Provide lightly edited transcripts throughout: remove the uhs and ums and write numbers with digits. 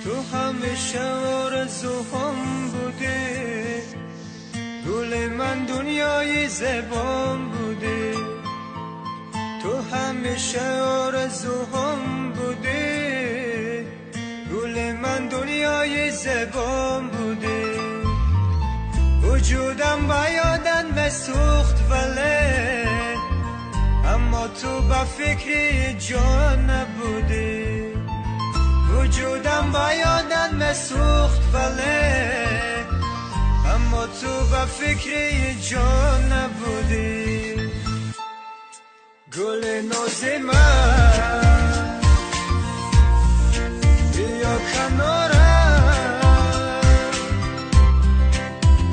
تو همیشه آرزوهام بودی، گل من دنیای زبان بودی. تو همیشه آرزوهام بودی، گل من دنیای زبان بودی. وجودم با یادن مسوخت ولی اما تو با فکری جان نبودی. وجودم با یادن مسوخت ولی اما تو با فکری جان نبودی. گل ناز من بیا کنارم،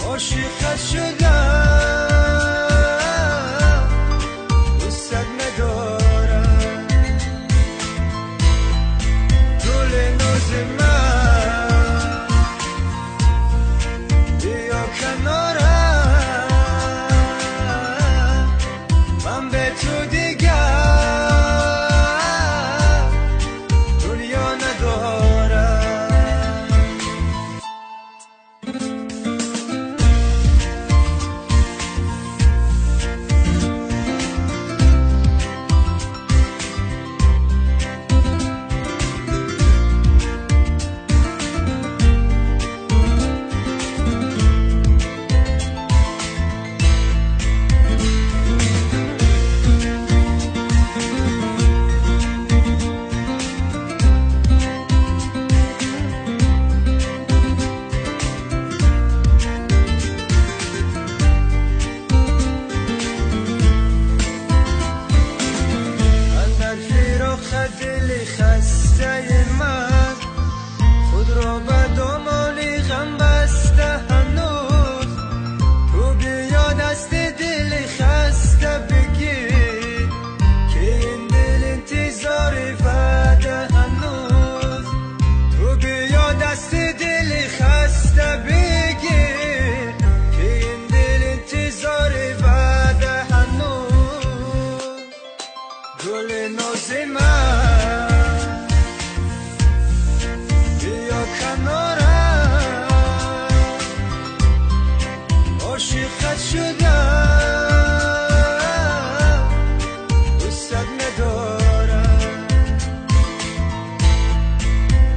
عاشقت شدم، دوست ندارم. گل ناز من بیا کنارم، من به تو دیگر دنیا ندارم. دل خسته من خود را به دامانی غم بسته هنوز. تو بیا دست دل خسته بگیر که این دل انتظار وعده هنوز. تو بیا دست دل خسته بگیر که این دل انتظار وعده هنوز. گل ناز من بیا کنارم، عاشقت شدم، دوست ندارم.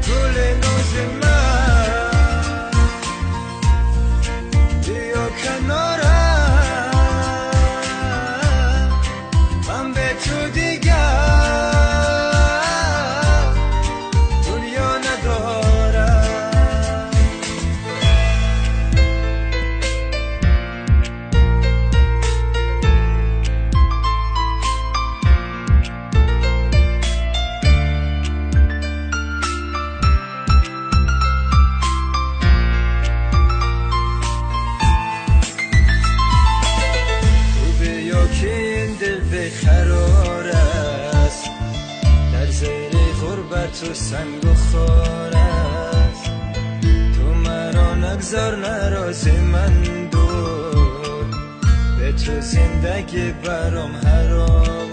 گل ناز من بیا کنارم، من به تو دیگر دنیا ندارم. تو بیا که این دل بقرار است، در زیر غربت و سنگ و خار است. تو مرا نگذار نراز من دور، به تو زندگی برام حرام